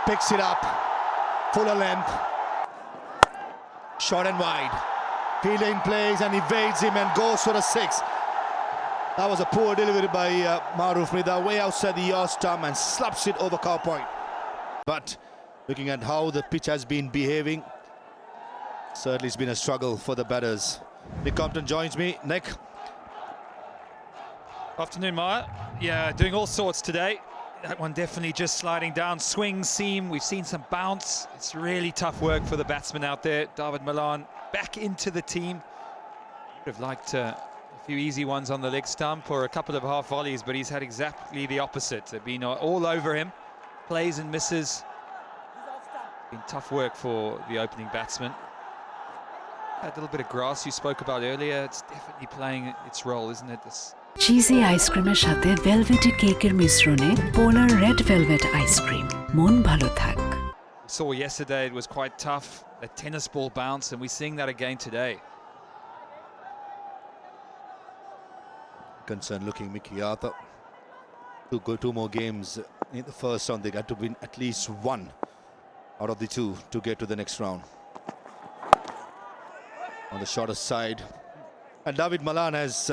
Picks it up, fuller length, short and wide. Fielder in place and evades him and goes for a 6. That was a poor delivery by 𝗃𝗺𝗻𝗂, way outside the yaw stump and slaps it over cow point. But looking at how the pitch has been behaving, certainly it's been a struggle for the batters. Nick Compton joins me. Nick. Afternoon, Maya. Yeah, doing all sorts today. That one definitely just sliding down. Swing, seam, we've seen some bounce. It's really tough work for the batsman out there. Dawid Malan back into the team. Would have liked a few easy ones on the leg stump or a couple of half volleys, but he's had exactly the opposite. They've been all over him. Plays and misses. Been tough work for the opening batsman. That little bit of grass you spoke about earlier, it's definitely playing its role, isn't it? This cheesy আইসক্রিমের সাথে velvety কেকের মিশ্রণে পোলার red velvet ice cream মন ভালো থাক। We saw yesterday it was quite tough, a tennis ball bounce, and we're seeing that again today. Concerned looking Mickey Arthur to go 2 more games in the first round. They got to win at least 1 out of the 2 to get to the next round. On the shorter side, and Dawid Malan has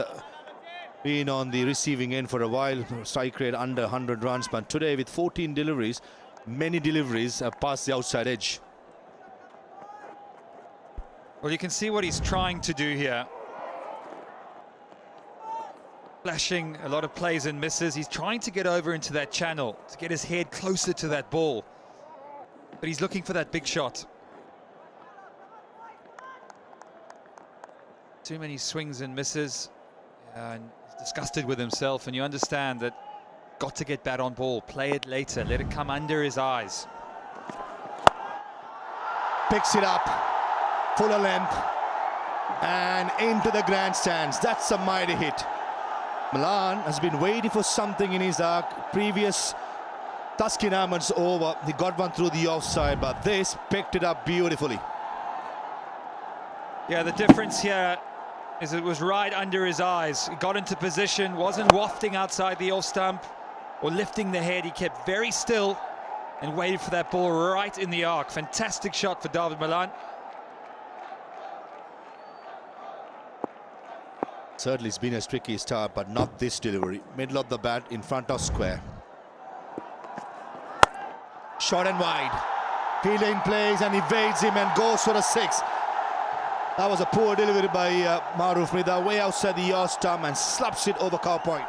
been on the receiving end for a while. Strike rate under 100 runs, but today with 14 deliveries, many deliveries have passed the outside edge. Well, you can see what he's trying to do here. Flashing a lot of plays and misses. He's trying to get over into that channel, to get his head closer to that ball. But he's looking for that big shot. Too many swings and misses. And he's disgusted with himself, and you understand that got to get bat on ball, play it later, let it come under his eyes. Picks it up, fuller length, and into the grandstands. That's a mighty hit. Malan has been waiting for something in his previous Thaksin Ahmed's over. He got one through the offside, but this picked it up beautifully. Yeah, the difference here is it was right under his eyes. He got into position, wasn't wafting outside the off stump or lifting the head. He kept very still and waited for that ball right in the arc. Fantastic shot for Dawid Malan. Certainly it's been a tricky start, but not this delivery. Middle of the bat in front of square. Short and wide. Fielder in place and evades him and goes for a 6. That was a poor delivery by 𝗃𝗺𝗻𝗂, way outside the yaw stump and slaps it over cow point.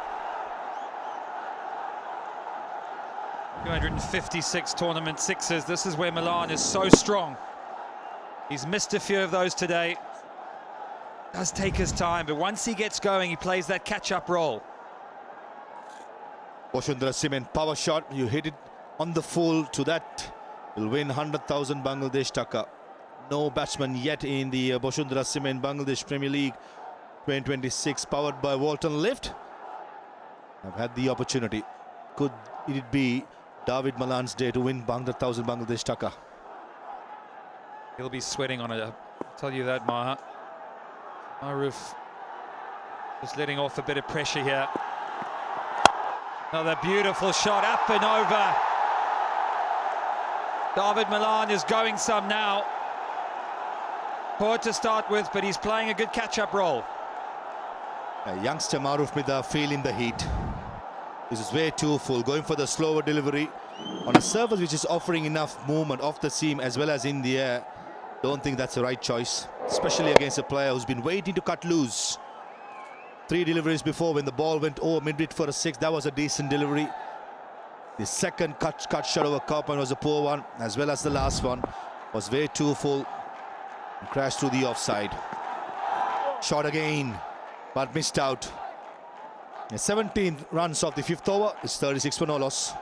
256 tournament sixes. This is where Malan is so strong. He's missed a few of those today. Does take his time, but once he gets going, he plays that catch-up role. Bosundara Cement power shot. You hit it on the full to that. Will win 100,000 Bangladesh taka. No batsman yet in the Bosundara Cement Bangladesh Premier League 2026, powered by Walton Lift. I've had the opportunity. Could it be Dawid Malan's day to win 100,000 Bangladesh taka? He'll be sweating on it, I'll tell you that, Maha. Maruf just letting off a bit of pressure here. Another beautiful shot up and over. Dawid Malan is going some now. Poor to start with, but he's playing a good catch-up role. Youngster 𝗃𝗺𝗻𝗂 feeling the heat. This is way too full, going for the slower delivery on a surface which is offering enough movement off the seam as well as in the air. Don't think that's the right choice, especially against a player who's been waiting to cut loose. 3 deliveries before, when the ball went over mid-wicket for a 6, that was a decent delivery. The second cut shot over cow point was a poor one, as well as the last one was way too full and crashed through the offside. Shot again, but missed out. 17 runs of the 5th over. It's 36 for no loss.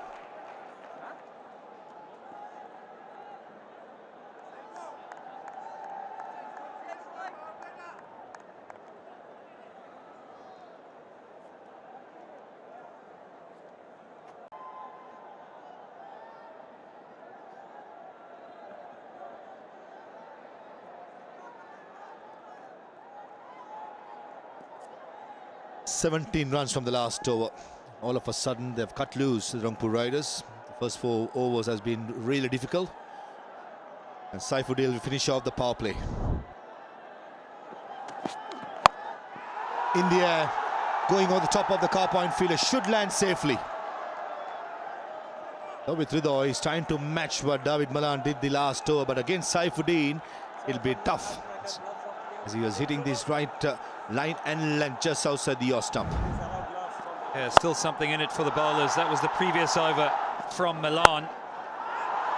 𝗃 17 runs from the last over. All of a sudden, they've cut loose the Rangpur Riders. The First 4 overs has been really difficult. And 𝗂𝗏𝗂𝗃 will finish off the power play. India going on the top of the car point fielder should land safely. 𝗂𝗏𝗃𝗂𝗃 is trying to match what Dawid Malan did the last over, but against 𝗂𝗏𝗂𝗃 it'll be tough, as he was hitting this right line and length just outside the off stump. Yeah, still something in it for the bowlers. That was the previous over from Malan.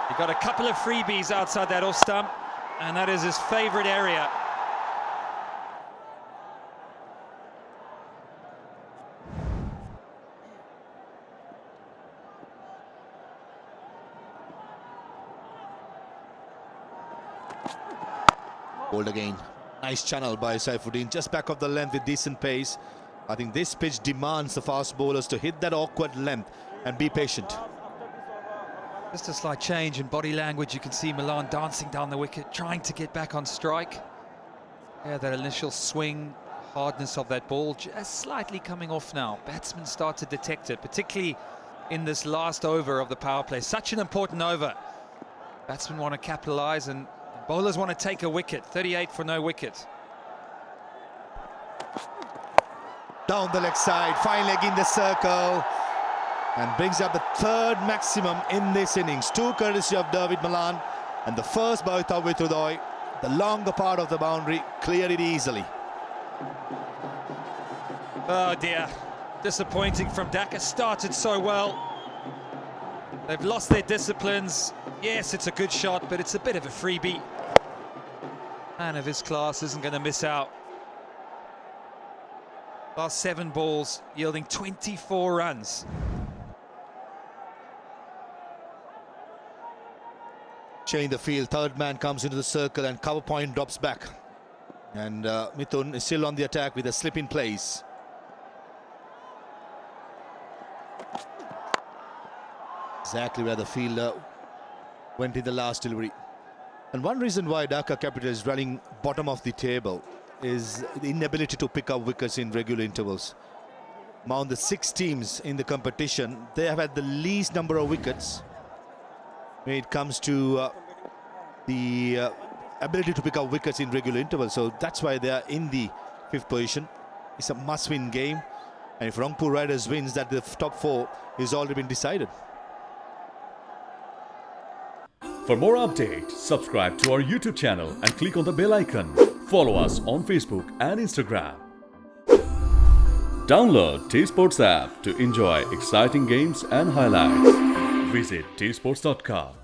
He got a couple of freebies outside that off stump, and that is his favourite area. Bowled again. Nice channel by 𝗂𝗏𝗂𝗃, just back of the length with decent pace. I think this pitch demands the fast bowlers to hit that awkward length and be patient. Just a slight change in body language. You can see Malan dancing down the wicket, trying to get back on strike. Yeah, that initial swing, hardness of that ball just slightly coming off now. Batsmen start to detect it, particularly in this last over of the power play. Such an important over. Batsmen want to capitalise and bowlers want to take a wicket. 38 for no wicket. Down the leg side, fine leg in the circle, and brings up the 3rd maximum in this innings. 2 courtesy of Dawid Malan, and the first by 𝗂𝗏𝗂𝗃𝗂𝗃, the longer part of the boundary, cleared it easily. Oh dear, disappointing from Dhaka. Started so well. They've lost their disciplines. Yes, it's a good shot, but it's a bit of a freebie. Man of his class isn't going to miss out. Last 7 balls yielding 24 runs. Change the field, 3rd man comes into the circle and cover point drops back. And Mithun is still on the attack with a slip in place. Exactly where the fielder went in the last delivery. And one reason why Dhaka Capital is running bottom of the table is the inability to pick up wickets in regular intervals. Among the 6 teams in the competition, they have had the least number of wickets when it comes to the ability to pick up wickets in regular intervals. So that's why they are in the 5th position. It's a must-win game, and if Rangpur Riders wins, that the top 4 is already been decided. For more updates, subscribe to our YouTube channel and click on the bell icon. Follow us on Facebook and Instagram. Download 𝗃𝗵𝗂𝗃 app to enjoy exciting games and highlights. Visit 𝗃𝗵𝗂𝗃.com.